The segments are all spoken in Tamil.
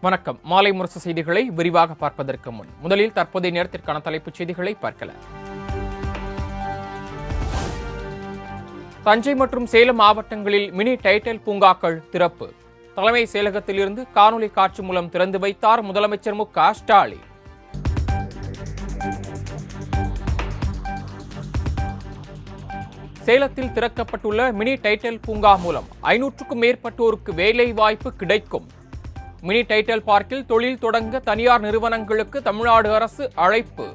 வணக்கம். மாலை முரசு செய்திகளை விரிவாக பார்ப்பதற்கு முன் முதலில் தற்போதைய நேரத்திற்கான தலைப்புச் செய்திகளை பார்க்கலாம். தஞ்சை மற்றும் சேலம் மாவட்டங்களில் மினி டைடல் பூங்காக்கள் திறப்பு. தலைமை செயலகத்திலிருந்து காணொலி காட்சி மூலம் திறந்து வைத்தார் முதலமைச்சர் மு.க. ஸ்டாலின். சேலத்தில் திறக்கப்பட்டுள்ள மினி டைடல் பூங்கா மூலம் 500க்கும் மேற்பட்டோருக்கு வேலை வாய்ப்பு கிடைக்கும். மினி டைடல் பார்க்கில் தொழில் தொடங்க தனியார் நிறுவனங்களுக்கு தமிழ்நாடு அரசு அழைப்பு.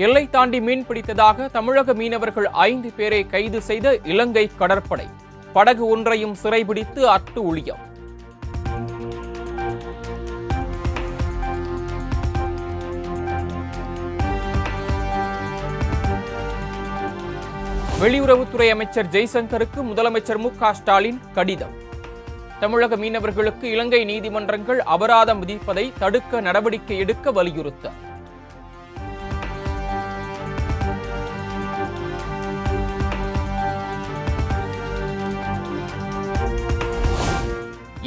எல்லை தாண்டி மீன் பிடித்ததாக தமிழக மீனவர்கள் 5 பேரை கைது செய்த இலங்கை கடற்படை. படகு ஒன்றையும் சிறைபிடித்து அட்டூழியம். வெளியுறவுத்துறை அமைச்சர் ஜெய்சங்கருக்கு முதலமைச்சர் மு.க. ஸ்டாலின் கடிதம். தமிழக மீனவர்களுக்கு இலங்கை நீதிமன்றங்கள் அபராதம் விதிப்பதை தடுக்க நடவடிக்கை எடுக்க வலியுறுத்த.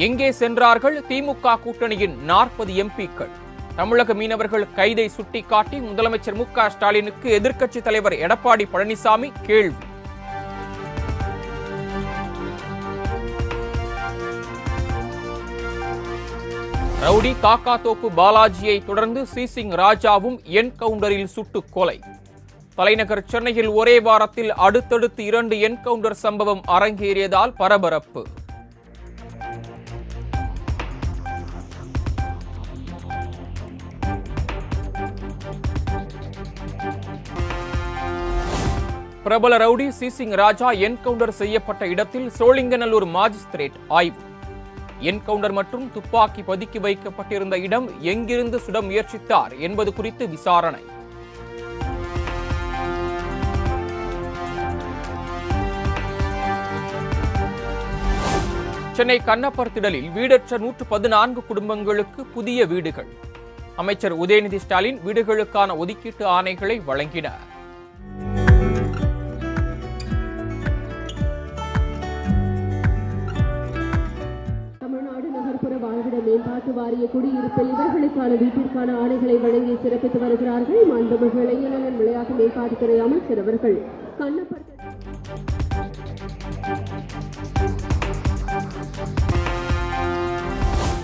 எங்கே சென்றார்கள் திமுக கூட்டணியின் 40 எம்பிக்கள்? தமிழக மீனவர்கள் கைதை சுட்டிக்காட்டி முதலமைச்சர் மு.க. ஸ்டாலினுக்கு எதிர்க்கட்சித் தலைவர் எடப்பாடி பழனிசாமி கேள்வி. ரவுடி காக்காத்தோப்பு பாலாஜியை தொடர்ந்து சிசிங் ராஜாவும் என்கவுண்டரில் சுட்டுக் கொலை. தலைநகர் சென்னையில் ஒரே வாரத்தில் அடுத்தடுத்து 2 என்கவுண்டர் சம்பவம் அரங்கேறியதால் பரபரப்பு. பிரபல ரவுடி சிசிங் ராஜா என்கவுண்டர் செய்யப்பட்ட இடத்தில் சோழிங்கநல்லூர் மாஜிஸ்திரேட் ஆய்வு. என்கவுண்டர் மற்றும் துப்பாக்கி பதுக்கி வைக்கப்பட்டிருந்த இடம் எங்கிருந்து சுட முயற்சித்தார் என்பது குறித்து விசாரணை. சென்னை கண்ணப்பர் திடலில் வீடற்ற 114 குடும்பங்களுக்கு புதிய வீடுகள். அமைச்சர் உதயநிதி ஸ்டாலின் வீடுகளுக்கான ஒதுக்கீட்டு ஆணைகளை வழங்கினார். மேம்பாட்டு வாரிய குடியிருப்பில் இவர்களுக்கான வீட்டிற்கான ஆணைகளை வழங்கி சிறப்பித்து வருகிறார்கள் மாண்புமிகு இளைஞர் விளையாட்டு மேம்பாட்டுத்துறை அமைச்சர் அவர்கள். கண்ணப்பர்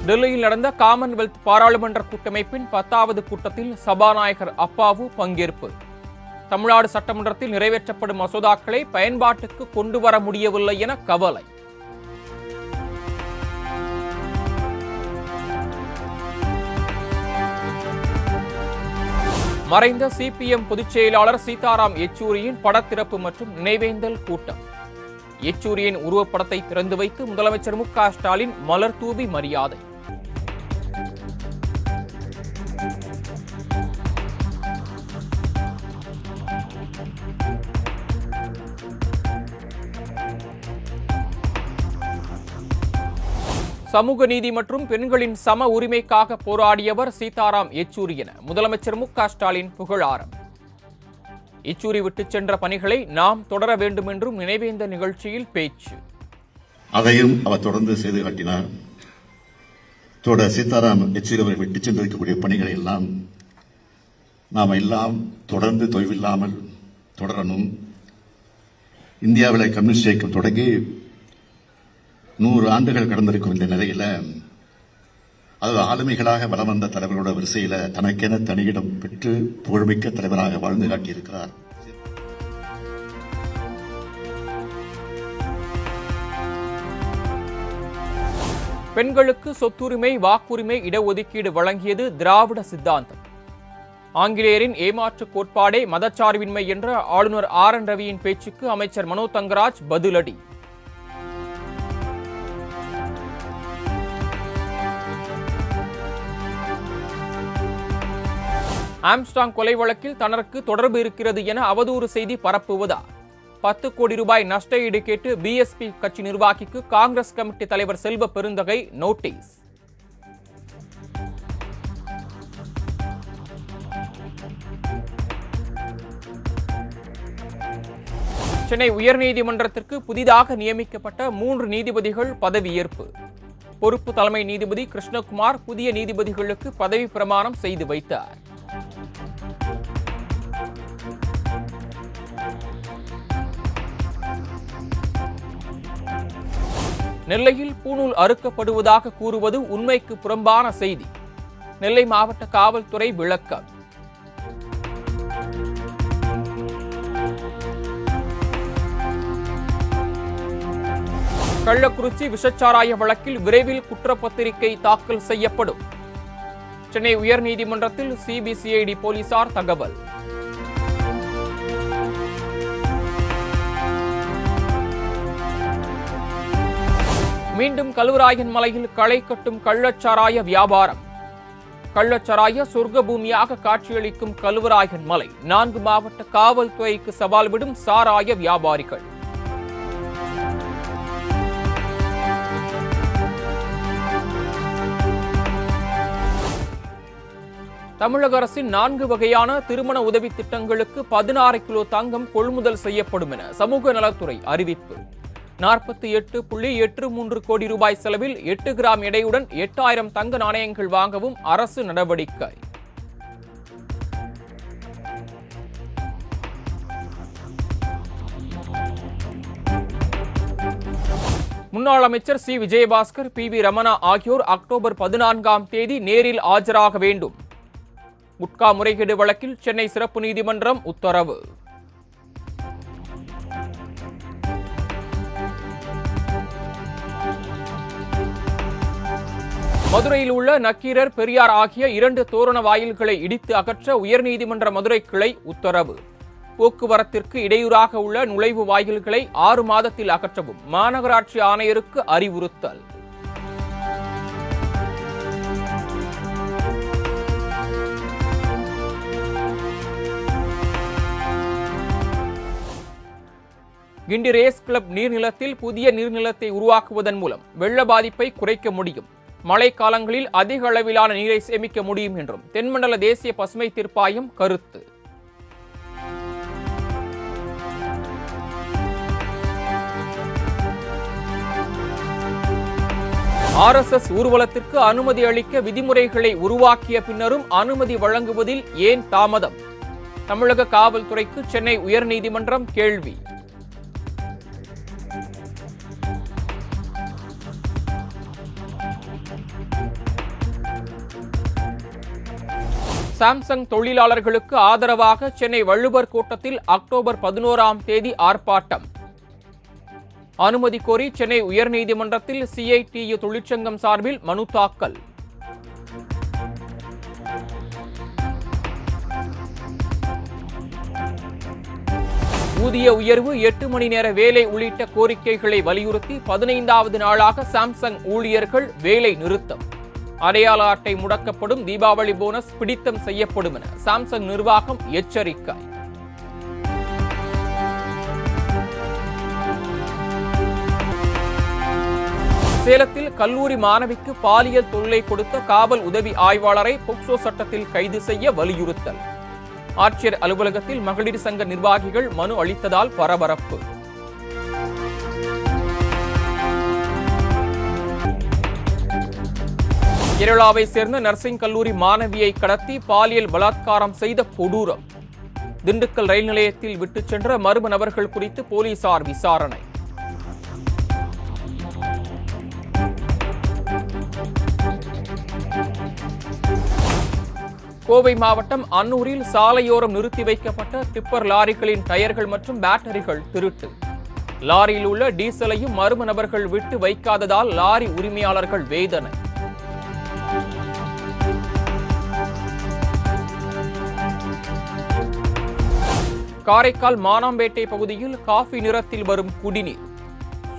டெல்லியில் நடந்த காமன்வெல்த் பாராளுமன்ற கூட்டமைப்பின் 10வது கூட்டத்தில் சபாநாயகர் அப்பாவு பங்கேற்பு. தமிழ்நாடு சட்டமன்றத்தில் நிறைவேற்றப்படும் மசோதாக்களை பயன்பாட்டுக்கு கொண்டு வர முடியவில்லை என கவலை. மறைந்த சிபிஎம் பொதுச் செயலாளர் சீதாராம் யெச்சூரியின் படத்திறப்பு மற்றும் நினைவேந்தல் கூட்டம். யெச்சூரியின் உருவப்படத்தை திறந்து வைத்து முதலமைச்சர் மு.க. ஸ்டாலின் மலர் தூவி மரியாதை. சமூக நீதி மற்றும் பெண்களின் சம உரிமைக்காக போராடியவர் சீதாராம் யெச்சூரி என முதலமைச்சர் மு.க. ஸ்டாலின் புகழாரம். யெச்சூரி விட்டுச் சென்ற பணிகளை நாம் தொடர வேண்டும் என்றும் நினைவேந்த நிகழ்ச்சியில் பேச்சு. அதையும் அவர் தொடர்ந்து செய்து காட்டினார். சீதாராம் யெச்சூரி அவர்கள் விட்டுச் சென்றிருக்கக்கூடிய பணிகளை எல்லாம் நாம் எல்லாம் தொடர்ந்து தொய்வில்லாமல் தொடரணும். இந்தியாவில் கம்யூனிஸ்ட் இயக்கம் தொடங்கி 100 ஆண்டுகள் கடந்திருக்கும் இந்த நிலையில அதாவது ஆளுமைகளாக வலம் வந்த தலைவர்களோட வரிசையில தனக்கென தனியிடம் பெற்று புகழ்மிக்க தலைவராக வாழ்ந்து காட்டியிருக்கிறார். பெண்களுக்கு சொத்துரிமை, வாக்குரிமை, இடஒதுக்கீடு வழங்கியது திராவிட சித்தாந்தம். ஆங்கிலேயரின் ஏமாற்று கோட்பாடே மதச்சார்பின்மை என்ற ஆளுநர் ஆர்.என். ரவியின் பேச்சுக்கு அமைச்சர் மனோ தங்கராஜ் பதிலடி. ஆம்ஸ்டாங் கொலை வழக்கில் தனக்கு தொடர்பு இருக்கிறது என அவதூறு செய்தி பரப்புவதா? 10 கோடி ரூபாய் நஷ்ட ஈடு கேட்டு பிஎஸ்பி கட்சி நிர்வாகிக்கு காங்கிரஸ் கமிட்டி தலைவர் செல்வ பெருந்தகை நோட்டீஸ். சென்னை உயர்நீதிமன்றத்திற்கு புதிதாக நியமிக்கப்பட்ட 3 நீதிபதிகள் பதவியேற்பு. பொறுப்பு தலைமை நீதிபதி கிருஷ்ணகுமார் புதிய நீதிபதிகளுக்கு பதவி பிரமாணம் செய்து வைத்தார். நெல்லையில் பூணூல் அறுக்கப்படுவதாக கூறுவது உண்மைக்கு புறம்பான செய்தி. நெல்லை மாவட்ட காவல்துறை விளக்கம். கள்ளக்குறிச்சி விஷச்சாராய வழக்கில் விரைவில் குற்றப்பத்திரிகை தாக்கல் செய்யப்படும். சென்னை உயர்நீதிமன்றத்தில் சிபிசிஐடி போலீசார் தகவல். மீண்டும் கல்வராயன் மலையில் களை கட்டும் கள்ளச்சாராய வியாபாரம். கள்ளச்சாராய சொர்க்க பூமியாக காட்சியளிக்கும் கல்வராயன் மலை 4 மாவட்ட காவல்துறைக்கு சவால் விடும் சாராய வியாபாரிகள். தமிழக அரசின் 4 வகையான திருமண உதவி திட்டங்களுக்கு 16 கிலோ தங்கம் கொள்முதல் செய்யப்படும் என சமூக நலத்துறை அறிவிப்பு. 48.83 கோடி ரூபாய் செலவில் 8 கிராம் எடையுடன் 8000 தங்க நாணயங்கள் வாங்கவும் அரசு நடவடிக்கை. முன்னாள் அமைச்சர் C Vijayabaskar, P V Ramana ஆகியோர் அக்டோபர் 14ஆம் தேதி நேரில் ஆஜராக வேண்டும். குட்கா முறைகேடு வழக்கில் சென்னை சிறப்பு நீதிமன்றம் உத்தரவு. மதுரையில் உள்ள நக்கீரர், பெரியார் ஆகிய 2 தோரண வாயில்களை இடித்து அகற்ற உயர்நீதிமன்ற மதுரை கிளை உத்தரவு. போக்குவரத்திற்கு இடையூறாக உள்ள நுழைவு வாயில்களை 6 மாதத்தில் அகற்றவும் மாநகராட்சி ஆணையருக்கு அறிவுறுத்தல். கிண்டி ரேஸ் கிளப் நீர்நிலத்தில் புதிய நீர்நிலத்தை உருவாக்குவதன் மூலம் வெள்ள பாதிப்பை குறைக்க முடியும். மழை காலங்களில் அதிக அளவிலான நீரை சேமிக்க முடியும் என்றும் தென்மண்டல தேசிய பசுமை தீர்ப்பாயம் கருத்து. RSS ஊர்வலத்திற்கு அனுமதி அளிக்க விதிமுறைகளை உருவாக்கிய பின்னரும் அனுமதி வழங்குவதில் ஏன் தாமதம்? தமிழக காவல்துறைக்கு சென்னை உயர்நீதிமன்றம் கேள்வி. சாம்சங் தொழிலாளர்களுக்கு ஆதரவாக சென்னை வள்ளுவர் கோட்டத்தில் அக்டோபர் 11ஆம் தேதி ஆர்ப்பாட்டம். அனுமதி கோரி சென்னை உயர்நீதிமன்றத்தில் CITU தொழிற்சங்கம் சார்பில் மனு தாக்கல். ஊதிய உயர்வு, 8 மணி நேர வேலை உள்ளிட்ட கோரிக்கைகளை வலியுறுத்தி 15வது நாளாக சாம்சங் ஊழியர்கள் வேலை நிறுத்தம். அடையாள அட்டை முடக்கப்படும், தீபாவளி போனஸ் பிடித்தம் செய்யப்படும் என சாம்சங் நிர்வாகம் எச்சரிக்கை. சேலத்தில் கல்லூரி மாணவிக்கு பாலியல் தொல்லை கொடுத்த காவல் உதவி ஆய்வாளரை போக்சோ சட்டத்தில் கைது செய்ய வலியுறுத்தல். ஆட்சியர் அலுவலகத்தில் மகளிர் சங்க நிர்வாகிகள் மனு அளித்ததால் பரபரப்பு. கேரளாவை சேர்ந்த நர்சிங் கல்லூரி மாணவியை கடத்தி பாலியல் பலாத்காரம் செய்த கொடூரம். திண்டுக்கல் ரயில் நிலையத்தில் விட்டுச் சென்ற மர்ம நபர்கள் குறித்து போலீசார் விசாரணை. கோவை மாவட்டம் அன்னூரில் சாலையோரம் நிறுத்தி வைக்கப்பட்ட டிப்பர் லாரிகளின் டயர்கள் மற்றும் பேட்டரிகள் திருட்டு. லாரியில் உள்ள டீசலையும் மர்ம நபர்கள் விட்டு வைக்காததால் லாரி உரிமையாளர்கள் வேதனை. காரைக்கால் மானாம்பேட்டை பகுதியில் காஃபி நிறத்தில் வரும் குடிநீர்.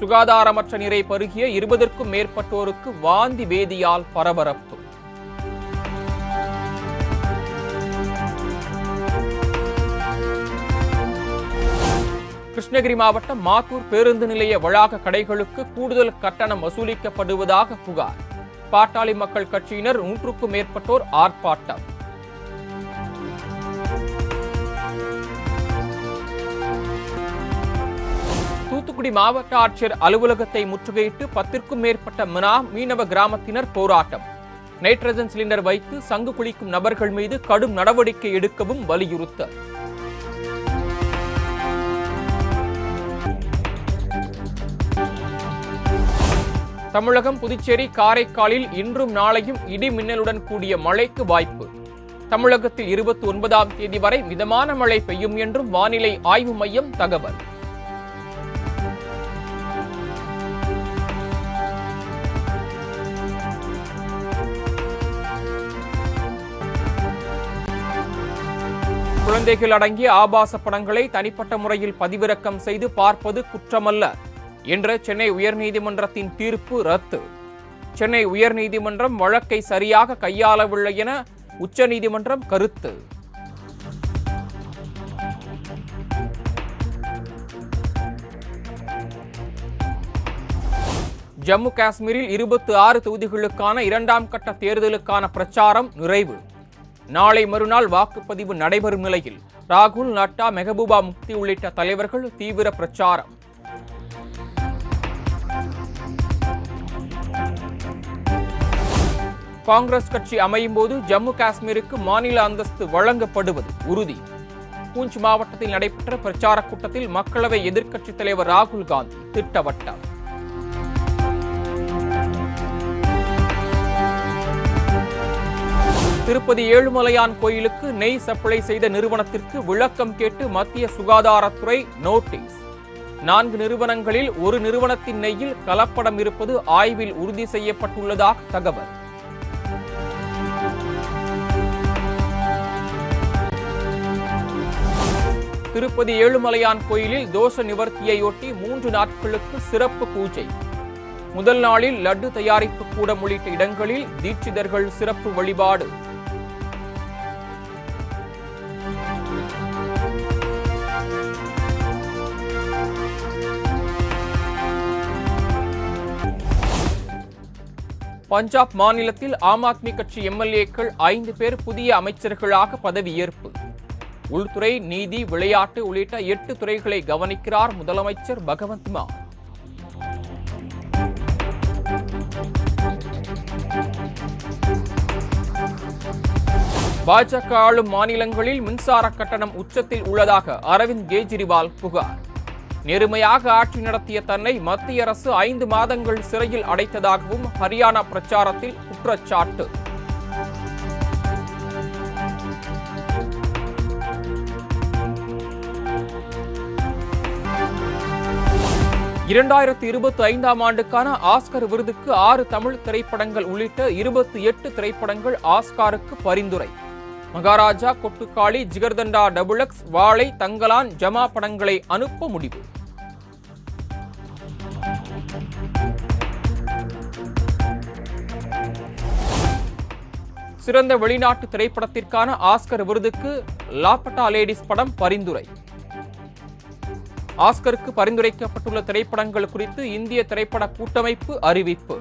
சுகாதாரமற்ற நீரை பருகிய 20க்கும் மேற்பட்டோருக்கு வாந்தி பேதியால் பரபரப்பு. கிருஷ்ணகிரி மாவட்டம் மாத்தூர் பேருந்து நிலைய வளாக கடைகளுக்கு கூடுதல் கட்டணம் வசூலிக்கப்படுவதாக புகார். பாட்டாளி மக்கள் கட்சியினர் 100க்கும் மேற்பட்டோர் ஆர்ப்பாட்டம். தூத்துக்குடி மாவட்ட ஆட்சியர் அலுவலகத்தை முற்றுகையிட்டு 10க்கும் மேற்பட்ட மீனவ கிராமத்தினர் போராட்டம். நைட்ரஜன் சிலிண்டர் வைத்து சங்கு குளிக்கும் நபர்கள் மீது கடும் நடவடிக்கை எடுக்கவும் வலியுறுத்தல். தமிழகம், புதுச்சேரி, காரைக்காலில் இன்றும் நாளையும் இடி மின்னலுடன் கூடிய மழைக்கு வாய்ப்பு. தமிழகத்தில் 29ஆம் தேதி வரை மிதமான மழை பெய்யும் என்றும் வானிலை ஆய்வு மையம் தகவல். குழந்தைகள் அடங்கிய ஆபாச படங்களை தனிப்பட்ட முறையில் பதிவிறக்கம் செய்து பார்ப்பது குற்றமல்ல என்ற சென்னை உயர்நீதிமன்றத்தின் தீர்ப்பு ரத்து. சென்னை உயர்நீதிமன்றம் வழக்கை சரியாக கையாளவில்லை என உச்சநீதிமன்றம் கருத்து. ஜம்மு காஷ்மீரில் 26 தொகுதிகளுக்கான 2ஆம் கட்ட தேர்தலுக்கான பிரச்சாரம் நிறைவு. நாளை மறுநாள் வாக்குப்பதிவு நடைபெறும் நிலையில் ராகுல், நட்டா, மெஹபூபா முஃப்தி உள்ளிட்ட தலைவர்கள் தீவிர பிரச்சாரம். காங்கிரஸ் கட்சி அமையும் போது ஜம்மு காஷ்மீருக்கு மாநில அந்தஸ்து வழங்கப்படுவது உறுதி. பூஞ்ச் மாவட்டத்தில் நடைபெற்ற பிரச்சார கூட்டத்தில் மக்களவை எதிர்க்கட்சித் தலைவர் ராகுல் காந்தி திட்டவட்டார். திருப்பதி ஏழுமலையான் கோயிலுக்கு நெய் சப்ளை செய்த நிறுவனத்திற்கு விளக்கம் கேட்டு மத்திய சுகாதாரத்துறை நோட்டீஸ். 4 நிறுவனங்களில் ஒரு நிறுவனத்தின் நெய்யில் கலப்படம் இருப்பது ஆய்வில் உறுதி செய்யப்பட்டுள்ளதாக தகவல். திருப்பதி ஏழுமலையான் கோயிலில் தோஷ நிவர்த்தியையொட்டி 3 நாட்களுக்கு சிறப்பு பூஜை. முதல் நாளில் லட்டு தயாரிப்பு கூடம் உள்ளிட்ட இடங்களில் தீட்சிதர்கள் சிறப்பு வழிபாடு. பஞ்சாப் மாநிலத்தில் ஆம் ஆத்மி கட்சி எம்எல்ஏக்கள் 5 பேர் புதிய அமைச்சர்களாக பதவியேற்பு. உள்துறை, நீதி, விளையாட்டு உள்ளிட்ட 8 துறைகளை கவனிக்கிறார் முதலமைச்சர் பகவந்த் மான். பாஜக ஆளும் மாநிலங்களில் மின்சார கட்டணம் உச்சத்தில் உள்ளதாக அரவிந்த் கெஜ்ரிவால் புகார். நேர்மையாக ஆட்சி நடத்திய தன்னை மத்திய அரசு 5 மாதங்கள் சிறையில் அடைத்ததாகவும் ஹரியானா பிரச்சாரத்தில் குற்றச்சாட்டு. ஆண்டுக்கான ஆஸ்கர் விருதுக்கு 6 தமிழ் திரைப்படங்கள் உள்ளிட்ட 28 திரைப்படங்கள் ஆஸ்காருக்கு பரிந்துரை. மகாராஜா, கொட்டுக்காளி, ஜிகர்தண்டா, டபுள்எக்ஸ், வாழை, தங்கலான், ஜமா படங்களை அனுப்ப முடிவு. சிறந்த வெளிநாட்டு திரைப்படத்திற்கான ஆஸ்கர் விருதுக்கு லாபட்டா லேடிஸ் படம் பரிந்துரை. ஆஸ்கருக்கு பரிந்துரைக்கப்பட்டுள்ள திரைப்படங்கள் குறித்து இந்திய திரைப்பட கூட்டமைப்பு அறிவிப்பு.